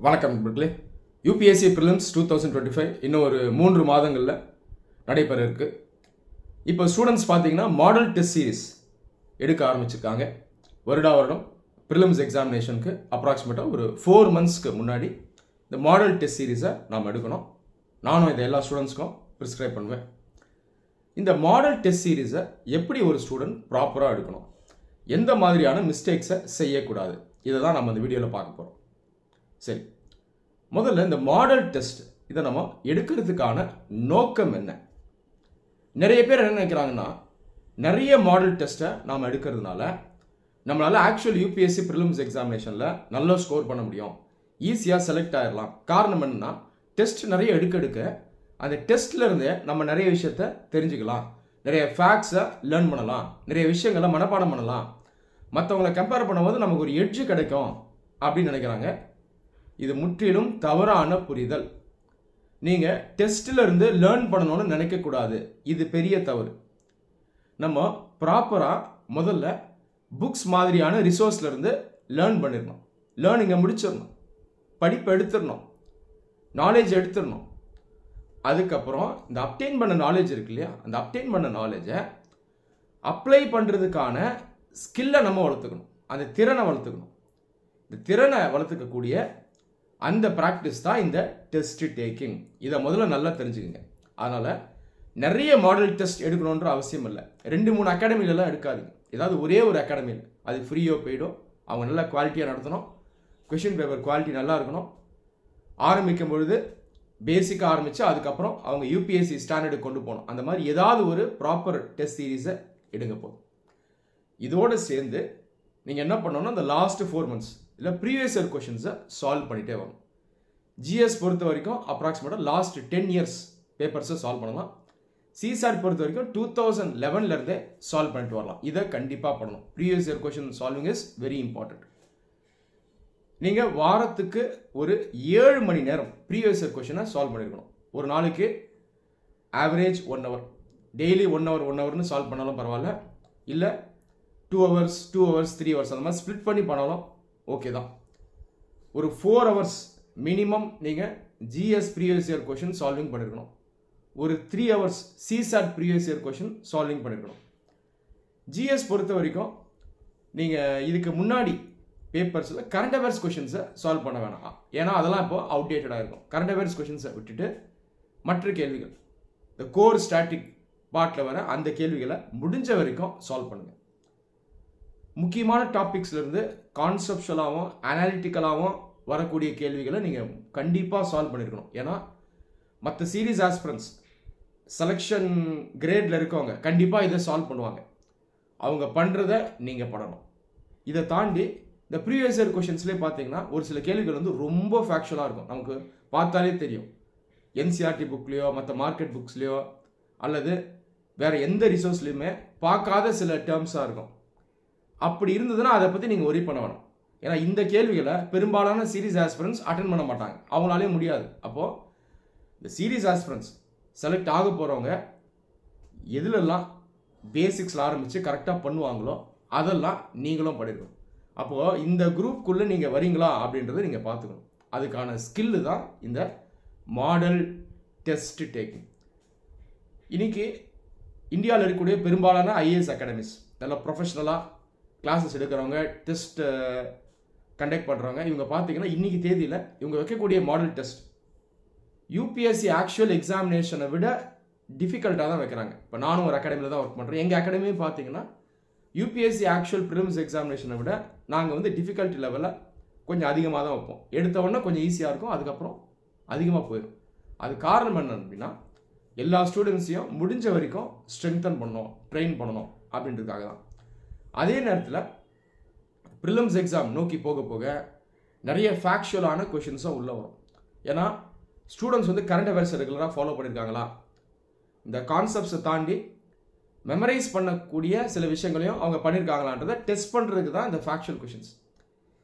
வணக்கம் நண்பர்களே. UPSC prelims 2025 இன்னும் ஒரு 3 மாதங்களில் நடைபெற இருக்கு. இப்போ ஸ்டூடெண்ட்ஸ் பார்த்தீங்கன்னா மாடல் டெஸ்ட் சீரிஸ் எடுக்க ஆரம்பிச்சிருக்காங்க. வருடம் ப்ரிலிம்ஸ் எக்ஸாமினேஷனுக்கு அப்ராக்சிமேட்டாக ஒரு 4 மந்த்ஸ்க்கு முன்னாடி இந்த மாடல் டெஸ்ட் சீரீஸை நாம் எடுக்கணும். நானும் இதை எல்லா ஸ்டூடெண்ட்ஸ்க்கும் ப்ரிஸ்கிரைப் பண்ணுவேன். இந்த மாடல் டெஸ்ட் சீரீஸை எப்படி ஒரு ஸ்டூடெண்ட் ப்ராப்பராக எடுக்கணும், எந்த மாதிரியான மிஸ்டேக்ஸை செய்யக்கூடாது, இதை தான் நம்ம இந்த வீடியோவில் பார்க்க போகிறோம். சரி, முதல்ல இந்த மாடல் டெஸ்ட் இதை நம்ம எடுக்கிறதுக்கான நோக்கம் என்ன? நிறைய பேர் என்ன நினைக்கிறாங்கன்னா, நிறைய மாடல் டெஸ்ட்டை நாம் எடுக்கிறதுனால நம்மளால் ஆக்சுவல் யூபிஎஸ்சி ப்ரிலிம்ஸ் எக்ஸாமினேஷனில் நல்ல ஸ்கோர் பண்ண முடியும், ஈஸியாக செலக்ட் ஆகிடலாம். காரணம் என்னன்னா, டெஸ்ட் நிறைய எடுக்க அந்த டெஸ்ட்ல இருந்தே நம்ம நிறைய விஷயத்த தெரிஞ்சுக்கலாம், நிறைய ஃபேக்ட்ஸை லேர்ன் பண்ணலாம், நிறைய விஷயங்களை மனப்பாடம் பண்ணலாம், மற்றவங்களை கம்பேர் பண்ணும்போது நமக்கு ஒரு எட்ஜ் கிடைக்கும் அப்படின்னு நினைக்கிறாங்க. இது முற்றிலும் தவறான புரிதல். நீங்கள் டெஸ்ட்டில் இருந்து லேர்ன் பண்ணணும்னு நினைக்கக்கூடாது. இது பெரிய தவறு. நம்ம ப்ராப்பராக முதல்ல புக்ஸ் மாதிரியான ரிசோர்ஸ்ல இருந்து லேர்ன் பண்ணிடணும். லேர்னிங்கை முடிச்சிடணும், படிப்பு எடுத்துடணும், நாலேஜ் எடுத்துடணும். அதுக்கப்புறம் இந்த அப்டெயின் பண்ண நாலேஜ் இருக்கு இல்லையா, அந்த அப்டெயின் பண்ண நாலேஜை அப்ளை பண்ணுறதுக்கான ஸ்கில்லை நம்ம வளர்த்துக்கணும், அந்த திறனை வளர்த்துக்கணும். இந்த திறனை வளர்த்துக்கக்கூடிய அந்த ப்ராக்டிஸ் தான் இந்த டெஸ்ட் டேக்கிங். இதை முதல்ல நல்லா தெரிஞ்சுக்கங்க. அதனால் நிறைய மாடல் டெஸ்ட் எடுக்கணுன்ற அவசியம் இல்லை. 2-3 அகாடமிலலாம் எடுக்காதீங்க. ஏதாவது ஒரே ஒரு அகாடமியில், அது ஃப்ரீயோ பெய்டோ, அவங்க நல்லா குவாலிட்டியாக நடத்தணும், கொஷின் பேப்பர் குவாலிட்டி நல்லா இருக்கணும். ஆரம்பிக்கும் பொழுது பேசிக்காக ஆரம்பித்து அதுக்கப்புறம் அவங்க யூபிஎஸ்சி ஸ்டாண்டர்டு கொண்டு போகணும். அந்த மாதிரி ஏதாவது ஒரு ப்ராப்பர் டெஸ்ட் சீரீஸை எடுங்க போதும். இதோடு சேர்ந்து நீங்கள் என்ன பண்ணணும்னா, இந்த லாஸ்ட் 4 மந்த்ஸ் இல்லை ப்ரீவியஸ் இயர் கொஷின்ஸை சால்வ் பண்ணிகிட்டே வரணும். ஜிஎஸ் பொறுத்த வரைக்கும் அப்ராக்சிமேட்டாக லாஸ்ட் 10 இயர்ஸ் பேப்பர்ஸை சால்வ் பண்ணலாம். சிசாட் பொறுத்த வரைக்கும் 2011 சால்வ் பண்ணிட்டு வரலாம். இதை கண்டிப்பாக பண்ணணும். Previous year question solving is very important. நீங்கள் வாரத்துக்கு ஒரு 7 மணி நேரம் ப்ரீவியஸ் இயர் கொஷினை சால்வ் பண்ணியிருக்கணும். ஒரு நாளைக்கு ஆவரேஜ் 1 hour, டெய்லி 1 hourனு சால்வ் பண்ணாலும் பரவாயில்ல, இல்லை 2 hours 2 hours 3 hours அந்த மாதிரி ஸ்ப்ளிட் பண்ணி பண்ணாலும் ஓகே தான். ஒரு 4 hours மினிமம் நீங்கள் GS previous year question solving பண்ணியிருக்கணும். ஒரு 3 hours CSAT previous year question solving பண்ணியிருக்கணும். ஜிஎஸ் பொறுத்த வரைக்கும் நீங்கள் இதுக்கு முன்னாடி பேப்பர்ஸில் கரண்ட் அஃபேர்ஸ் கொஷின்ஸை சால்வ் பண்ண வேணாம். ஏன்னா அதெல்லாம் இப்போ அவுடேட்டடாக இருக்கும். கரண்ட் அஃபேர்ஸ் கொஷின்ஸை விட்டுட்டு மற்ற கேள்விகள், இந்த கோர் ஸ்டாட்டிக் பார்ட்டில் வர அந்த கேள்விகளை முடிஞ்ச வரைக்கும் சால்வ் பண்ணுங்கள். முக்கியமான டாபிக்ஸ்லேருந்து கான்செப்ஷுவலாகவும் அனாலிட்டிக்கலாகவும் வரக்கூடிய கேள்விகளை நீங்கள் கண்டிப்பாக சால்வ் பண்ணியிருக்கணும். ஏன்னா மற்ற சீரீஸ் ஆஸ்பிரன்ஸ் செலெக்ஷன் கிரேடில் இருக்கவங்க கண்டிப்பாக இதை சால்வ் பண்ணுவாங்க. அவங்க பண்ணுறத நீங்கள் பண்ணணும். இதை தாண்டி இந்த ப்ரீவியஸ் இயர் கொஷின்ஸ்லேயே பார்த்தீங்கன்னா ஒரு சில கேள்விகள் வந்து ரொம்ப ஃபேக்சுவலாக இருக்கும். நமக்கு பார்த்தாலே தெரியும். என்சிஆர்டி புக்லேயோ மற்ற மார்க்கெட் புக்ஸ்லேயோ அல்லது வேறு எந்த ரிசோர்ஸ்லையுமே பார்க்காத சில டேர்ம்ஸாக இருக்கும். அப்படி இருந்ததுன்னா அதை பற்றி நீங்கள் ஒரி பண்ண வேணும். ஏன்னா இந்த கேள்விகளை பெரும்பாலான சீரீஸ் ஆஸ்பிரன்ஸ் அட்டென்ட் பண்ண மாட்டாங்க, அவங்களாலே முடியாது. அப்போது இந்த சீரீஸ் ஆஸ்பிரன்ஸ் செலக்ட் ஆக போகிறவங்க எதுலெல்லாம் பேசிக்ஸில் ஆரம்பித்து கரெக்டாக பண்ணுவாங்களோ அதெல்லாம் நீங்களும் பண்ணிருக்கணும். அப்போது இந்த குரூப்புக்குள்ளே நீங்கள் வரீங்களா அப்படின்றத நீங்கள் பார்த்துக்கணும். அதுக்கான ஸ்கில்லு தான் இந்த மாடல் டெஸ்ட் டேக்கிங். இன்னைக்கு இந்தியாவில் இருக்கக்கூடிய பெரும்பாலான ஐஏஎஸ் அகாடமிஸ், நல்ல ப்ரொஃபஷனலாக கிளாஸஸ் எடுக்கிறவங்க, டெஸ்ட் கண்டக்ட் பண்ணுறவங்க, இவங்க பார்த்தீங்கன்னா இன்றைக்கி தேதியில் இவங்க வைக்கக்கூடிய மாடல் டெஸ்ட் யூபிஎஸ்சி ஆக்சுவல் எக்ஸாமினேஷனை விட டிஃபிகல்ட்டாக தான் வைக்கிறாங்க. இப்போ நானும் ஒரு அகாடமியில் தான் ஒர்க் பண்ணுறேன். எங்கள் அகாடமியும் பார்த்தீங்கன்னா யூபிஎஸ்சி ஆக்சுவல் ப்ரிலிம்ஸ் எக்ஸாமினேஷனை விட நாங்கள் வந்து டிஃபிகல்ட்டி லெவலில் கொஞ்சம் அதிகமாக தான் வைப்போம். எடுத்த உடனே கொஞ்சம் ஈஸியாக இருக்கும், அதுக்கப்புறம் அதிகமாக போயிடும். அது காரணம் என்ன அப்படின்னா, எல்லா ஸ்டூடெண்ட்ஸையும் முடிஞ்ச வரைக்கும் ஸ்ட்ரென்தன் பண்ணணும், ட்ரெயின் பண்ணணும் அப்படின்றதுக்காக தான். அதே நேரத்தில் ப்ரிலிம்ஸ் எக்ஸாம் நோக்கி போக போக நிறைய ஃபேக்சுவலான கொஷின்ஸும் உள்ளே வரும். ஏன்னா ஸ்டூடெண்ட்ஸ் வந்து கரண்ட் அஃபேர்ஸ் ரெகுலராக ஃபாலோ பண்ணியிருக்காங்களா, இந்த கான்செப்ட்ஸை தாண்டி மெமரைஸ் பண்ணக்கூடிய சில விஷயங்களையும் அவங்க பண்ணியிருக்காங்களான்றதை டெஸ்ட் பண்ணுறதுக்கு தான் இந்த ஃபேக்சுவல் கொஷின்ஸ்.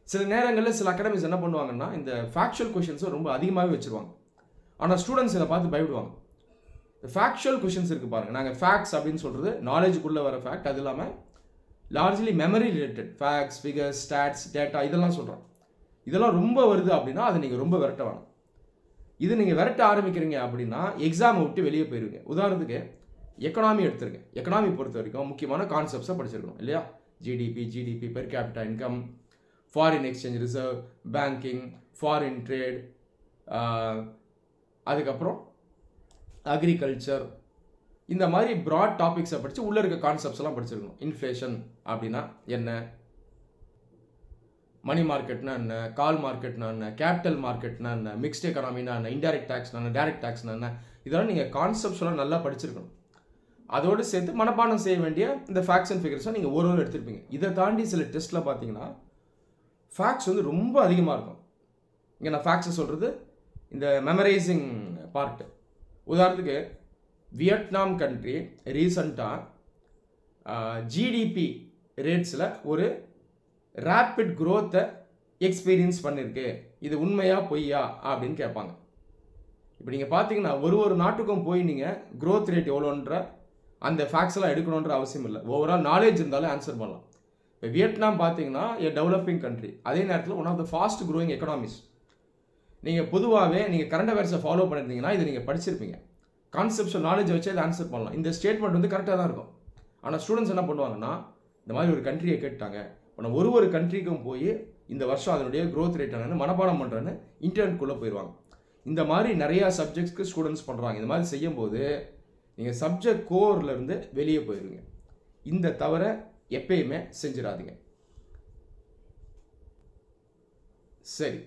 சில நேரங்களில் சில அகாடமிஸ் என்ன பண்ணுவாங்கன்னா, இந்த ஃபேக்சுவல் கொஷின்ஸை ரொம்ப அதிகமாகவே வச்சுருவாங்க. ஆனால் ஸ்டூடெண்ட்ஸ் இதை பார்த்து பயப்படுவாங்க. இந்த ஃபேக்சுவல் கொஷின்ஸ் இருக்குது பாருங்கள். நாங்கள் ஃபேக்ட்ஸ் அப்படின்னு சொல்கிறது நாலேஜுக்குள்ளே வர ஃபேக்ட், அது இல்லாமல் largely memory related facts, figures, stats, data இதெல்லாம் சொல்கிறோம். இதெல்லாம் ரொம்ப வருது அப்படின்னா அதை நீங்கள் ரொம்ப விரட்ட வேணும். இது நீங்கள் விரட்ட ஆரம்பிக்கிறீங்க அப்படின்னா எக்ஸாமை விட்டு வெளியே போயிருவீங்க. உதாரணத்துக்கு எக்கனாமி எடுத்துருங்க. எக்கனாமி பொறுத்த வரைக்கும் முக்கியமான கான்செப்ட்ஸை படிச்சிருக்கணும் இல்லையா? GDP per capita income, foreign exchange reserve, banking, foreign trade, அதுக்கப்புறம் அக்ரிகல்ச்சர், இந்த மாதிரி ப்ராட் டாபிக்ஸை படித்து உள்ளே இருக்க கான்செப்ட்ஸ் எல்லாம் படிச்சிருக்கணும். இன்ஃப்ளேஷன் அப்படின்னா என்ன, மணி மார்க்கெட்னா என்ன, கால் மார்க்கெட்னா என்ன, கேபிட்டல் மார்க்கெட்னா என்ன, மிக்ஸ்ட் எக்கனாமினா என்ன, இன்டைரக்ட் டேக்ஸ்னா என்ன, டைரக்ட் டேக்ஸ்னா என்ன, இதெல்லாம் நீங்கள் கான்செப்ட்ஸ்லாம் நல்லா படிச்சிருக்கணும். அதோடு சேர்த்து மனப்பாடம் செய்ய வேண்டிய இந்த ஃபேக்ட்ஸ் அண்ட் ஃபிகர்ஸை நீங்கள் ஒரு எடுத்திருப்பீங்க. இதை தாண்டி சில டெஸ்ட்டில் பார்த்தீங்கன்னா ஃபேக்ட்ஸ் வந்து ரொம்ப அதிகமாக இருக்கும். இங்கே நான் ஃபேக்ட்ஸை சொல்கிறது இந்த மெமரைசிங் பார்ட்டு. உதாரணத்துக்கு வியட்நாம் கண்ட்ரி ரீசண்டாக ஜிடிபி ரேட்ஸில் ஒரு ரேப்பிட் க்ரோத்தை எக்ஸ்பீரியன்ஸ் பண்ணியிருக்கு, இது உண்மையா பொய்யா அப்படின்னு கேட்பாங்க. இப்போ நீங்கள் பார்த்தீங்கன்னா ஒரு நாட்டுக்கும் போய் நீங்கள் க்ரோத் ரேட் எவ்வளோன்ற அந்த ஃபேக்ட்ஸ் எல்லாம் எடுக்கணுன்ற அவசியம் இல்லை. ஓவரால் நாலேஜ் இருந்தாலும் ஆன்சர் பண்ணலாம். இப்போ வியட்நாம் பார்த்தீங்கன்னா டெவலப்பிங் கண்ட்ரி, அதே நேரத்தில் one of the fast growing economies. நீங்கள் பொதுவாகவே நீங்கள் கரண்ட் அஃபேர்ஸை ஃபாலோ பண்ணியிருந்தீங்கன்னா இதை நீங்கள் படிச்சிருப்பீங்க. கான்செப்ட்ஸுவல் நாலேஜ் வச்சு அதை ஆன்சர் பண்ணலாம். இந்த ஸ்டேட்மெண்ட் வந்து கரெக்டாக தான் இருக்கும். ஆனால் ஸ்டூடெண்ட்ஸ் என்ன பண்ணுவாங்கன்னா, இந்த மாதிரி ஒரு கண்ட்ரியை கேட்டாங்க, இப்போ நான் ஒரு கண்ட்ரிக்கும் போய் இந்த வருஷம் அதனுடைய க்ரோத் ரேட் என்னன்னு மனப்பாடம் பண்ணுறேன்னு இன்டர்நெட்குள்ளே போயிடுவாங்க. இந்த மாதிரி நிறையா சப்ஜெக்ட்ஸ்க்கு ஸ்டூடெண்ட்ஸ் பண்ணுறாங்க. இந்த மாதிரி செய்யும்போது நீங்கள் சப்ஜெக்ட் கோர்லேருந்து வெளியே போயிடுவீங்க. இந்த தவிர எப்பயுமே செஞ்சிடாதீங்க. சரி,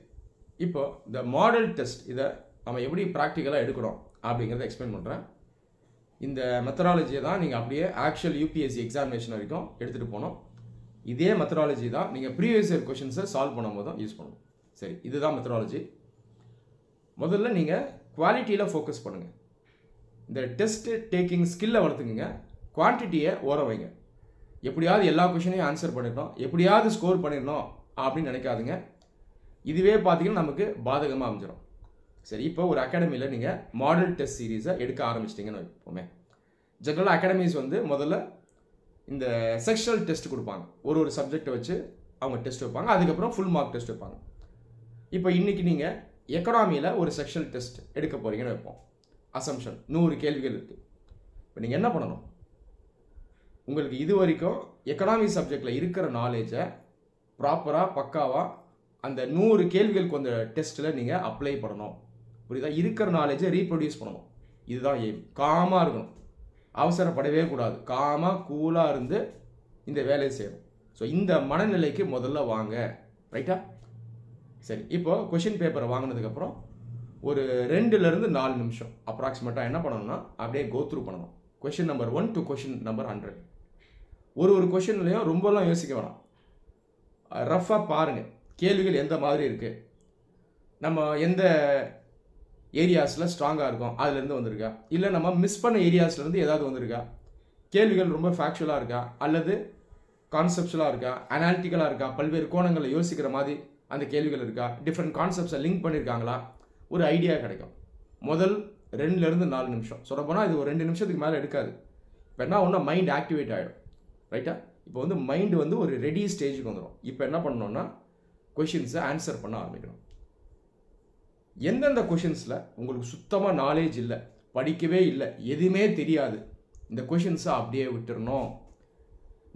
இப்போ இந்த மாடல் டெஸ்ட் இதை நம்ம எப்படி ப்ராக்டிக்கலாக எடுக்கணும் அப்படிங்கிறத எக்ஸ்பிளைன் பண்ணுறேன். இந்த மெத்தடாலஜியை தான் நீங்கள் அப்படியே ஆக்சுவல் யூபிஎஸ்சி எக்ஸாமினேஷன் வரைக்கும் எடுத்துகிட்டு போனோம். இதே மெத்தடாலஜி தான் நீங்கள் ப்ரீவியஸ் இயர் கொஷின்ஸை சால்வ் பண்ணும்போது தான் யூஸ் பண்ணணும். சரி, இதுதான் மெத்தடாலஜி. முதல்ல நீங்கள் குவாலிட்டியில் ஃபோக்கஸ் பண்ணுங்கள். இந்த டெஸ்ட் டேக்கிங் ஸ்கில்லை வளர்த்துக்குங்க. குவான்டிட்டியை ஓர வைங்க. எப்படியாவது எல்லா கொஷினையும் ஆன்சர் பண்ணிடணும், எப்படியாவது ஸ்கோர் பண்ணிடணும் அப்படின்னு நினைக்காதுங்க. இதுவே பார்த்தீங்கன்னா நமக்கு பாதகமாக அமைஞ்சிடும். சரி, இப்போ ஒரு அகாடமியில் நீங்கள் மாடல் டெஸ்ட் சீரீஸை எடுக்க ஆரம்பிச்சிட்டிங்கன்னு வைப்போமே. ஜென்ரலாக அகாடமிஸ் வந்து முதல்ல இந்த செக்ஷனல் டெஸ்ட் கொடுப்பாங்க. ஒரு சப்ஜெக்டை வச்சு அவங்க டெஸ்ட் வைப்பாங்க. அதுக்கப்புறம் ஃபுல் மார்க் டெஸ்ட் வைப்பாங்க. இப்போ இன்றைக்கி நீங்கள் எக்கனாமியில் ஒரு செக்ஷனல் டெஸ்ட் எடுக்க போகிறீங்கன்னு வைப்போம். அசம்ஷன் 100 கேள்விகள் இருக்குது. இப்போ நீங்கள் என்ன பண்ணணும், உங்களுக்கு இது வரைக்கும் எக்கனாமி சப்ஜெக்டில் இருக்கிற நாலேஜை ப்ராப்பராக பக்காவாக அந்த 100 கேள்விகளுக்கு அந்த டெஸ்ட்டில் நீங்கள் அப்ளை பண்ணணும். புரியுதா? இருக்கிற நாலேஜை ரீப்ரொடியூஸ் பண்ணணும். இதுதான் எய்ம். காமாக இருக்கணும், அவசரப்படவே கூடாது. காமாக கூலாக இருந்து இந்த வேலையை செய்யணும். ஸோ இந்த மனநிலைக்கு முதல்ல வாங்க. ரைட்டா? சரி, இப்போ கொஷின் பேப்பரை வாங்கினதுக்கப்புறம் ஒரு 2லேருந்து 4 நிமிஷம் அப்ராக்சிமேட்டாக என்ன பண்ணணும்னா அப்படியே கோத்ரூ பண்ணணும். Question number 1 to question number 100. ஒரு கொஷின்லையும் ரொம்பலாம் யோசிக்க வேணாம். ரஃபாக பாருங்கள் கேள்விகள் எந்த மாதிரி இருக்குது, நம்ம எந்த ஏரியாஸில் ஸ்ட்ராங்காக இருக்கும் அதுலேருந்து வந்திருக்கா, இல்லை நம்ம மிஸ் பண்ண ஏரியாஸ்லேருந்து ஏதாவது வந்திருக்கா, கேள்விகள் ரொம்ப ஃபேக்சுவலாக இருக்கா அல்லது கான்செப்சுவலாக இருக்கா, அனாலிட்டிக்கலாக இருக்கா, பல்வேறு கோணங்களை யோசிக்கிற மாதிரி அந்த கேள்விகள் இருக்கா, டிஃப்ரெண்ட் கான்செப்ட்ஸை லிங்க் பண்ணியிருக்காங்களா, ஒரு ஐடியா கிடைக்கும். முதல் 2லேருந்து 4 நிமிஷம் சொல்லப்போனால் இது ஒரு 2 நிமிஷத்துக்கு மேலே எடுக்காது. இப்போ என்ன ஒன்றா மைண்ட் ஆக்டிவேட் ஆகிடும். ரைட்டா? இப்போ வந்து மைண்டு வந்து ஒரு ரெடி ஸ்டேஜுக்கு வந்துடும். இப்போ என்ன பண்ணணும்னா கொஷின்ஸை ஆன்சர் பண்ண ஆரம்பிக்கணும். எந்தெந்த கொஷின்ஸில் உங்களுக்கு சுத்தமாக நாலேஜ் இல்லை, படிக்கவே இல்லை, எதுவுமே தெரியாது, இந்த கொஷின்ஸை அப்படியே விட்டுறணும்.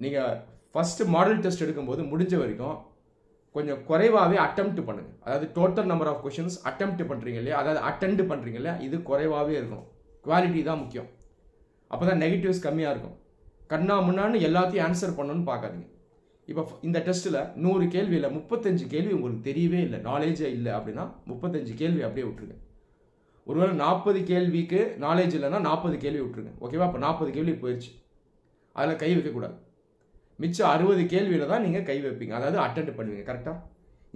நீங்கள் ஃபஸ்ட்டு மாடல் டெஸ்ட் எடுக்கும்போது முடிஞ்ச வரைக்கும் கொஞ்சம் குறைவாகவே அட்டெம்ப்ட் பண்ணுங்கள். அதாவது total number of questions attempt பண்ணுறீங்க இல்லையா, அதாவது அட்டெம்ப்ட் பண்ணுறீங்க இல்லையா, இது குறைவாகவே இருக்கணும். குவாலிட்டி தான் முக்கியம். அப்போ தான் நெகட்டிவ்ஸ் கம்மியாக இருக்கும். கண்ணா முன்னான்னு எல்லாத்தையும் ஆன்சர் பண்ணணும்னு பார்க்காதீங்க. இப்போ இந்த டெஸ்ட்டில் 100 கேள்வியில் 35 கேள்வி உங்களுக்கு தெரியவே இல்லை, நாலேஜே இல்லை அப்படின்னா 35 கேள்வி அப்படியே விட்டுருங்க. ஒருவேளை 40 கேள்விக்கு நாலேஜ் இல்லைன்னா 40 கேள்வி விட்டுருங்க. ஓகேவா? அப்போ 40 கேள்வி போயிடுச்சு, அதில் கை வைக்கக்கூடாது. மிச்சம் 60 கேள்வியில் தான் நீங்கள் கை வைப்பீங்க, அதாவது அட்டெண்ட் பண்ணுவீங்க. கரெக்டாக?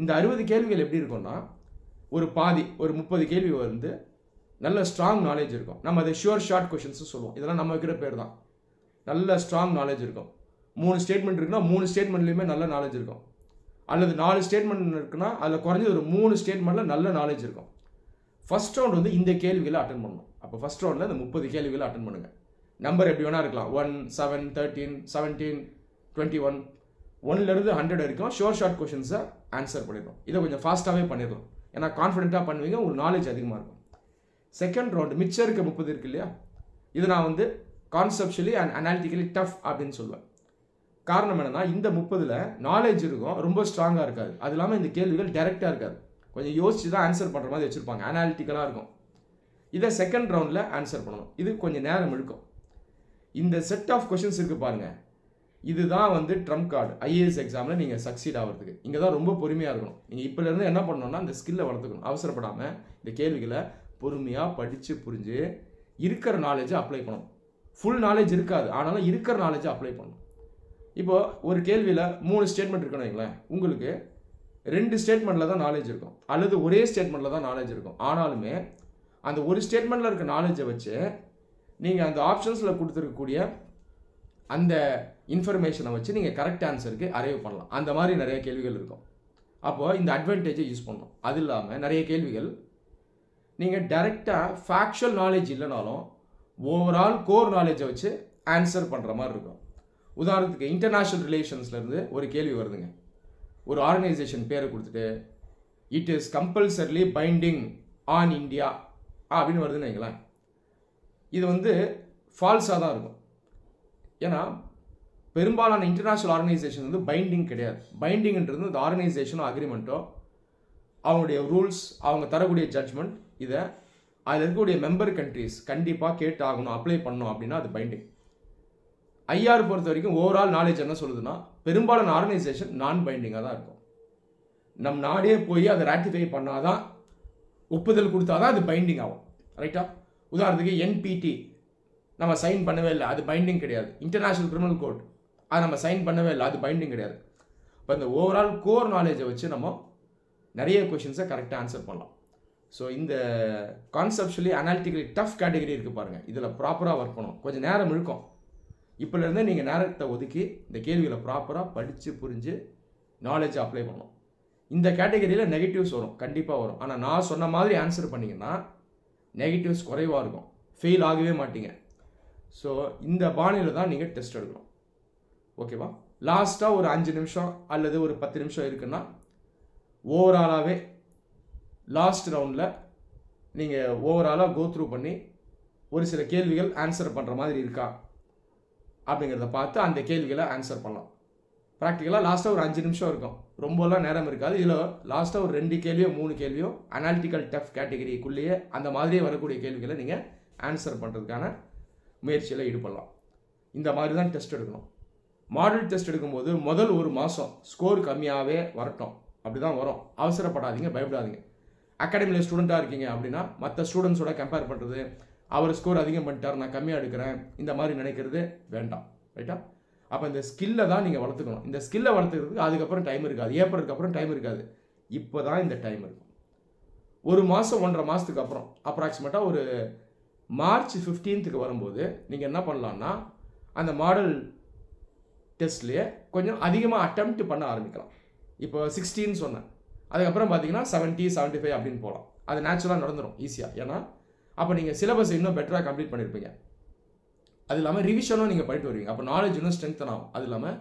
இந்த 60 கேள்விகள் எப்படி இருக்கும்னா ஒரு பாதி ஒரு 30 கேள்வி வந்து நல்ல ஸ்ட்ராங் நாலேஜ் இருக்கும். நம்ம அதை ஷுவர் ஷார்ட் கொஷின்ஸ் சொல்லுவோம். இதெல்லாம் நம்ம வைக்கிற பேர் தான். நல்ல ஸ்ட்ராங் நாலேஜ் இருக்கும். 3 ஸ்டேட்மெண்ட் இருக்குன்னா 3 ஸ்டேட்மெண்ட்லையுமே நல்ல நாலேஜ் இருக்கும். அல்லது 4 ஸ்டேட்மெண்ட் இருக்குன்னா அதில் குறைஞ்சது ஒரு 3 ஸ்டேட்மெண்ட்டில் நல்ல நாலேஜ் இருக்கும். ஃபர்ஸ்ட் ரவுண்ட் வந்து இந்த கேள்விகளை அட்டன் பண்ணணும். அப்போ ஃபர்ஸ்ட் ரவுண்டில் இந்த 30 கேள்விகளை அட்டன் பண்ணுங்கள். நம்பர் எப்படி வேணா இருக்கலாம், 1, 7, 13, 17, 21, 1லேருந்து 100 வரைக்கும் ஷோர் ஷார்ட் கொஷின்ஸை ஆன்சர் பண்ணிடணும். இதை கொஞ்சம் ஃபாஸ்ட்டாகவே பண்ணிடலாம். ஏன்னா கான்ஃபிடென்ட்டாக பண்ணுவீங்க, உங்களுக்கு நாலேஜ் அதிகமாக இருக்கும். செகண்ட் ரவுண்டு மிச்சம் இருக்க 30 இருக்கு இல்லையா, இது நான் வந்து கான்செப்ஷுவலி அண்ட் அனாலிட்டிக்கலி டஃப் அப்படின்னு சொல்லுவேன். காரணம் என்னன்னா, இந்த 30ல் நாலேஜ் இருக்கும், ரொம்ப ஸ்ட்ராங்காக இருக்காது. அது இல்லாமல் இந்த கேள்விகள் டைரெக்டாக இருக்காது, கொஞ்சம் யோசிச்சு தான் ஆன்சர் பண்ணுற மாதிரி வச்சுருப்பாங்க, அனாலிட்டிக்கலாக இருக்கும். இதை செகண்ட் ரவுண்டில் ஆன்சர் பண்ணணும். இது கொஞ்சம் நேரம் எடுக்கும். இந்த செட் ஆஃப் கொஷின்ஸ் இருக்குது பாருங்கள், இதுதான் வந்து ட்ரம்ப் கார்டு ஐஏஎஸ் எக்ஸாமில் நீங்கள் சக்சீட் ஆகிறதுக்கு. இங்கே தான் ரொம்ப பொறுமையாக இருக்கணும். நீங்கள் இப்போலேருந்து என்ன பண்ணணும்னா, இந்த ஸ்கில்லை வளர்த்துக்கணும். அவசரப்படாமல் இந்த கேள்விகளை பொறுமையாக படித்து புரிஞ்சு இருக்கிற நாலேஜை அப்ளை பண்ணணும். ஃபுல் நாலேஜ் இருக்காது, ஆனாலும் இருக்கிற நாலேஜை அப்ளை பண்ணணும். இப்போது ஒரு கேள்வியில் 3 ஸ்டேட்மெண்ட் இருக்குன்னு வைங்களேன், உங்களுக்கு 2 ஸ்டேட்மெண்ட்டில் தான் நாலேஜ் இருக்கும், அல்லது ஒரே ஸ்டேட்மெண்ட்டில் தான் நாலேஜ் இருக்கும். ஆனாலுமே அந்த ஒரு ஸ்டேட்மெண்ட்டில் இருக்க நாலேஜை வச்சு நீங்கள் அந்த ஆப்ஷன்ஸில் கொடுத்துருக்கக்கூடிய அந்த இன்ஃபர்மேஷனை வச்சு நீங்கள் கரெக்ட் ஆன்சருக்கு அரைவ் பண்ணலாம். அந்த மாதிரி நிறைய கேள்விகள் இருக்கும். அப்போது இந்த அட்வான்டேஜை யூஸ் பண்ணணும். அது இல்லாமல் நிறைய கேள்விகள் நீங்கள் டைரெக்டாக ஃபேக்சுவல் நாலேஜ் இல்லைனாலும் ஓவரால் கோர் நாலேஜை வச்சு ஆன்சர் பண்ணுற மாதிரி இருக்கும். உதாரணத்துக்கு இன்டர்நேஷ்னல் ரிலேஷன்ஸ்லேருந்து ஒரு கேள்வி வருதுங்க. ஒரு ஆர்கனைசேஷன் பேரை கொடுத்துட்டு it is compulsorily binding on India அப்படின்னு வருதுன்னு வைங்களேன். இது வந்து ஃபால்ஸாக தான் இருக்கும். ஏன்னா பெரும்பாலான இன்டர்நேஷ்னல் ஆர்கனைசேஷன் வந்து பைண்டிங் கிடையாது. பைண்டிங்ன்றது இந்த ஆர்கனைசேஷனோ அக்ரிமெண்ட்டோ அவங்களுடைய ரூல்ஸ், அவங்க தரக்கூடிய ஜட்ஜ்மெண்ட், இதை அதில் இருக்கக்கூடிய மெம்பர் கண்ட்ரிஸ் கண்டிப்பாக கேட்டு ஆகணும், அப்ளை பண்ணணும் அப்படின்னா அது பைண்டிங். ஐஆர் பொறுத்த வரைக்கும் ஓவரால் நாலேஜ் என்ன சொல்லுதுன்னா, பெரும்பாலான ஆர்கனைசேஷன் நான் பைண்டிங்காக தான் இருக்கும். நம் நாடே போய் அதை ராட்டிஃபை பண்ணாதான், ஒப்புதல் கொடுத்தாதான் அது பைண்டிங் ஆகும். ரைட்டா? உதாரணத்துக்கு என்பிடி நம்ம சைன் பண்ணவே இல்லை, அது பைண்டிங் கிடையாது. இன்டர்நேஷ்னல் கிரிமினல் கோர்ட் அதை நம்ம சைன் பண்ணவே இல்லை, அது பைண்டிங் கிடையாது. இப்போ இந்த ஓவரால் கோர் நாலேஜை வச்சு நம்ம நிறைய கொஷின்ஸை கரெக்டாக ஆன்சர் பண்ணலாம். ஸோ இந்த கான்செப்ஷுவலி அனாலிட்டிக்கலி டஃப் கேட்டகரி இருக்குது பாருங்கள், இதில் ப்ராப்பராக ஒர்க் பண்ணணும். கொஞ்சம் நேரம் இருக்கும். இப்போலேருந்தே நீங்கள் நேரத்தை ஒதுக்கி இந்த கேள்விகளை ப்ராப்பராக படித்து புரிஞ்சு நாலேஜை அப்ளை பண்ணணும். இந்த கேட்டகரியில் நெகட்டிவ்ஸ் வரும், கண்டிப்பாக வரும். ஆனால் நான் சொன்ன மாதிரி ஆன்சர் பண்ணிங்கன்னா நெகட்டிவ்ஸ் குறைவாக இருக்கும், ஃபெயில் ஆகவே மாட்டீங்க. ஸோ இந்த பாணியில் தான் நீங்கள் டெஸ்ட் எடுக்கணும். ஓகேவா? லாஸ்ட்டாக ஒரு 5 நிமிஷம் அல்லது ஒரு 10 நிமிஷம் இருக்குன்னா ஓவராலாகவே லாஸ்ட் ரவுண்டில் நீங்கள் ஓவராலாக கோ த்ரூ பண்ணி ஒரு சில கேள்விகள் ஆன்சர் பண்ணுற மாதிரி இருக்கா அப்படிங்கிறத பார்த்து அந்த கேள்விகளை ஆன்சர் பண்ணலாம். ப்ராக்டிக்கலாக லாஸ்ட்டாக ஒரு 5 நிமிஷம் இருக்கும், ரொம்பலாம் நேரம் இருக்காது. இதில் லாஸ்ட்டாக ஒரு 2 கேள்வியோ 3 கேள்வியோ அனாலிட்டிக்கல் டஃப் கேட்டகரிக்குள்ளேயே அந்த மாதிரியே வரக்கூடிய கேள்விகளை நீங்கள் ஆன்சர் பண்ணுறதுக்கான முயற்சியில் ஈடுபடலாம். இந்த மாதிரி தான் டெஸ்ட் எடுக்கணும். மாடல் டெஸ்ட் எடுக்கும்போது முதல் ஒரு மாதம் ஸ்கோர் கம்மியாகவே வரட்டும், அப்படி தான் வரும். அவசரப்படாதீங்க, பயப்படாதீங்க. அகாடமியில் ஸ்டூடெண்ட்டாக இருக்கீங்க அப்படின்னா மற்ற ஸ்டூடெண்ட்ஸோட கம்பேர் பண்ணுறது, அவர் ஸ்கோர் அதிகம் பண்ணிட்டார் நான் கம்மியாக எடுக்கிறேன், இந்த மாதிரி நினைக்கிறது வேண்டாம். ரைட்டா? அப்போ இந்த ஸ்கில்லை தான் நீங்கள் வளர்த்துக்கணும். இந்த ஸ்கில்லை வளர்த்துக்கிறதுக்கு அதுக்கப்புறம் டைம் இருக்காது, ஏப்ரலுக்கு அப்புறம் டைம் இருக்காது. இப்போ தான் இந்த டைம் இருக்கும். ஒரு மாதம் 1.5 மாதத்துக்கு அப்புறம் அப்ராக்சிமேட்டாக ஒரு மார்ச் 15க்கு வரும்போது நீங்கள் என்ன பண்ணலான்னா, அந்த மாடல் டெஸ்ட்லேயே கொஞ்சம் அதிகமாக அட்டெம்ப்ட் பண்ண ஆரம்பிக்கலாம். இப்போ 16 சொன்னேன், அதுக்கப்புறம் பார்த்தீங்கன்னா 70, 75 அப்படின்னு போகலாம். அது நேச்சுரலாக நடந்துடும் ஈஸியாக. ஏன்னா அப்போ நீங்கள் சிலபஸ் இன்னும் பெட்டராக கம்ப்ளீட் பண்ணியிருப்பீங்க. அது இல்லாமல் ரிவிஷனும் நீங்கள் படித்து வருவீங்க. அப்போ நாலேஜ் இன்னும் ஸ்ட்ரென்த்தன் ஆகும். அது இல்லாமல்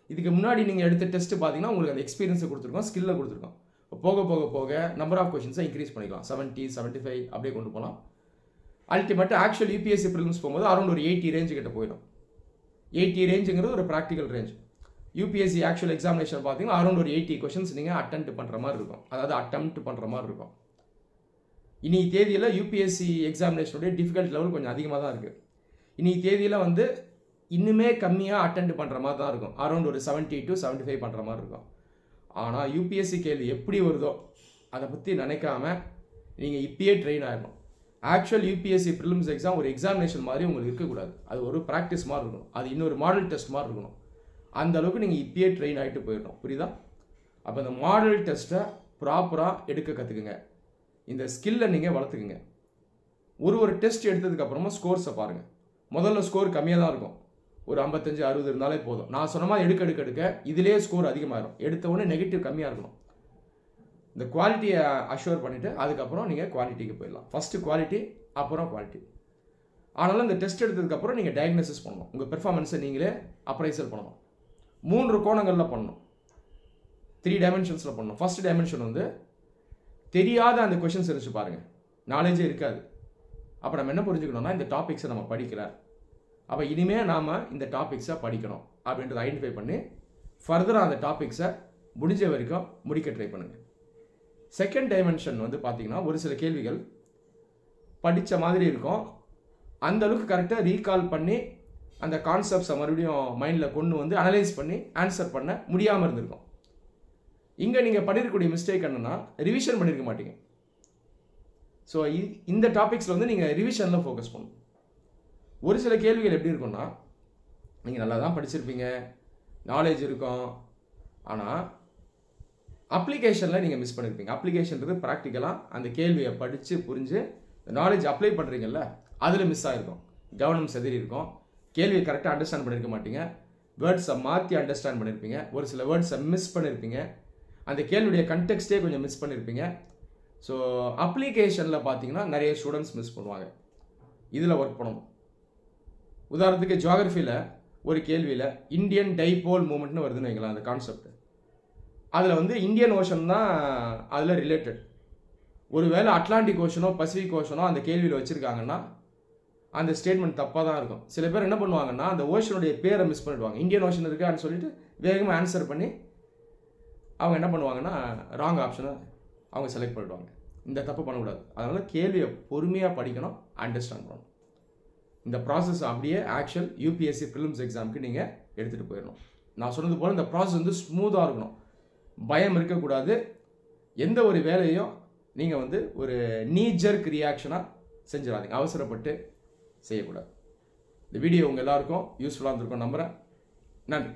இதுக்கு முன்னாடி நீங்கள் எடுத்த டெஸ்ட்டு பார்த்தீங்கன்னா உங்களுக்கு அந்த எக்ஸ்பீரியன்ஸை கொடுத்துருக்கோம், ஸ்கில்லை கொடுத்துருக்கோம். போக போக போக நம்பர் ஆஃப் கொஷின்ஸை இன்க்ரீஸ் பண்ணிக்கலாம். 70, 75 அப்படியே கொண்டு போகலாம். அல்டிமேட்டாக ஆக்சுவல் யூபிஎஸ்சி ப்ரிலிம்ஸ் போகும்போது அரௌண்ட் ஒரு 80 ரேஞ்சு கிட்ட போயிடும். 80 ரேஞ்சுங்கிறது ஒரு practical range. UPSC actual examination பார்த்தீங்கன்னா அரௌண்ட் ஒரு 80 கொஷின்ஸ் நீங்கள் அட்டெம்ப்ட் பண்ணுற மாதிரி இருக்கும். அதாவது அட்டெம்ப்ட் பண்ணுற மாதிரி இருக்கும். இன்னைக்கு தேதியில் யூபிஎஸ்சி எக்ஸாமினேஷனுடைய டிஃபிகல்ட் லெவல் கொஞ்சம் அதிகமாக தான் இருக்குது. இன்னைக்கு தேதியில் வந்து இன்னுமே கம்மியாக அட்டெம்ப்ட் பண்ணுற மாதிரி தான் இருக்கும். அரௌண்ட் ஒரு 70 to 75 பண்ணுற மாதிரி இருக்கும். ஆனால் யூபிஎஸ்சி கேள்வி எப்படி வருதோ அதை பற்றி நினைக்காம நீங்கள் இப்பயே ட்ரெயின் ஆகிடணும். ஆக்சுவல் யூபிஎஸ்சி ப்ரிலிம்ஸ் எக்ஸாம் ஒரு எக்ஸாமினேஷன் மாதிரி உங்களுக்கு இருக்கக்கூடாது. அது ஒரு ப்ராக்டிஸ் மாதிரி இருக்கணும். அது இன்னொரு மாடல் டெஸ்ட் மாதிரி இருக்கணும். அந்த அளவுக்கு நீங்கள் இப்பயே ட்ரெயின் ஆகிட்டு போயிடணும். புரியுதா? அப்போ இந்த மாடல் டெஸ்ட்டை ப்ராப்பராக எடுக்க கற்றுக்குங்க. இந்த ஸ்கில்லை நீங்கள் வளர்த்துக்குங்க. ஒரு டெஸ்ட் எடுத்ததுக்கப்புறமா ஸ்கோர்ஸை பாருங்கள். முதல்ல ஸ்கோர் கம்மியாக தான் இருக்கும், ஒரு 55, 60 இருந்தாலே போதும். நான் சொன்ன மாதிரி எடுக்க இதிலே ஸ்கோர் அதிகமாகிடும். எடுத்த உடனே நெகட்டிவ் கம்மியாக இருக்கணும். இந்த குவாலிட்டியை அஷ்யூர் பண்ணிவிட்டு அதுக்கப்புறம் நீங்கள் குவாலிட்டிக்கு போயிடலாம். ஃபஸ்ட்டு குவாலிட்டி, அப்புறம் குவாலிட்டி. ஆனாலும் இந்த டெஸ்ட் எடுத்ததுக்கப்புறம் நீங்கள் டயக்னோசிஸ் பண்ணணும். உங்கள் பெர்ஃபார்மன்ஸை நீங்களே அப்ரைசல் பண்ணணும். 3 கோணங்களில் பண்ணணும். 3 டைமென்ஷன்ஸில் பண்ணணும். ஃபர்ஸ்ட் டைமென்ஷன் வந்து தெரியாத அந்த கொஷின்ஸ் இருந்துச்சு பாருங்கள், நாலேஜே இருக்காது. அப்போ நம்ம என்ன புரிஞ்சுக்கணும்னா இந்த டாபிக்ஸை நம்ம படிக்கல, அப்போ இனிமேல் நாம் இந்த டாபிக்ஸை படிக்கணும் அப்படின்றத ஐடென்டிஃபை பண்ணி ஃபர்தராக அந்த டாபிக்ஸை முடிஞ்ச வரைக்கும் முடிக்க ட்ரை பண்ணுங்கள். செகண்ட் டைமென்ஷன் வந்து பார்த்தீங்கன்னா ஒரு சில கேள்விகள் படித்த மாதிரி இருக்கும், அந்த அளவுக்கு கரெக்டாக ரீகால் பண்ணி அந்த கான்செப்ட்ஸை மறுபடியும் மைண்டில் கொண்டு வந்து அனலைஸ் பண்ணி ஆன்சர் பண்ண முடியாமல் இருந்திருக்கும். இங்கே நீங்கள் பண்ணியிருக்கக்கூடிய மிஸ்டேக் என்னென்னா ரிவிஷன் பண்ணியிருக்க மாட்டீங்க. ஸோ இந்த டாபிக்ஸில் வந்து நீங்கள் ரிவிஷனில் ஃபோக்கஸ் பண்ணணும். ஒரு சில கேள்விகள் எப்படி இருக்குன்னா, நீங்கள் நல்லா தான் படிச்சிருப்பீங்க, நாலேஜ் இருக்கும், ஆனால் அப்ளிகேஷனில் நீங்கள் மிஸ் பண்ணியிருப்பீங்க. அப்ளிகேஷன்றது ப்ராக்டிக்கலாக அந்த கேள்வியை படித்து புரிஞ்சு நாலேஜ் அப்ளை பண்ணுறீங்கல்ல, அதில் மிஸ் ஆகிருக்கும், கவனம் செதறி இருக்கும், கேள்வியை கரெக்டாக அண்டர்ஸ்டாண்ட் பண்ணியிருக்க மாட்டீங்க, வேர்ட்ஸை மாற்றி அண்டர்ஸ்டாண்ட் பண்ணியிருப்பீங்க, ஒரு சில வேர்ட்ஸை மிஸ் பண்ணியிருப்பீங்க, அந்த கேள்வியுடைய கண்டெக்ஸ்டே கொஞ்சம் மிஸ் பண்ணியிருப்பீங்க. ஸோ அப்ளிகேஷனில் பார்த்தீங்கன்னா நிறைய ஸ்டூடெண்ட்ஸ் மிஸ் பண்ணுவாங்க. இதில் ஒர்க் பண்ணணும். உதாரணத்துக்கு ஜியாகிரஃபியில் ஒரு கேள்வியில் இந்தியன் டைபோல் மூமெண்ட்னு வருதுன்னு வைக்கலாம், அந்த கான்செப்ட். அதில் வந்து இந்தியன் ஓஷன் தான் அதில் ரிலேட்டட். ஒருவேளை அட்லாண்டிக் ஓஷனோ பசிபிக் ஓஷனோ அந்த கேள்வியில் வச்சுருக்காங்கன்னா அந்த ஸ்டேட்மெண்ட் தப்பாக தான் இருக்கும். சில பேர் என்ன பண்ணுவாங்கன்னா அந்த ஓஷனுடைய பேரை மிஸ் பண்ணிடுவாங்க, இந்தியன் ஓஷன் இருக்கான்னு சொல்லிட்டு வேகமாக ஆன்சர் பண்ணி அவங்க என்ன பண்ணுவாங்கன்னா ராங் ஆப்ஷனை அவங்க செலக்ட் பண்ணிடுவாங்க. இந்த தப்பு பண்ணக்கூடாது. அதனால் கேள்வியை பொறுமையாக படிக்கணும், அண்டர்ஸ்டாண்ட் பண்ணணும். இந்த ப்ராசஸ் அப்படியே ஆக்சுவல் யூபிஎஸ்சி ப்ரிலிம்ஸ் எக்ஸாமுக்கு நீங்கள் எடுத்துகிட்டு போயிடணும். நான் சொன்னது போல் இந்த ப்ராசஸ் வந்து ஸ்மூத்தாக இருக்கணும், பயம் இருக்கக்கூடாது. எந்த ஒரு வேலையும் நீங்கள் வந்து ஒரு நீஜர்க் ரியாக்ஷனாக செஞ்சிடாதீங்க, அவசரப்பட்டு செய்யக்கூடாது. இந்த வீடியோ உங்கள் எல்லாருக்கும் யூஸ்ஃபுல்லாக இருந்திருக்கும் நம்புகிறேன். நன்றி.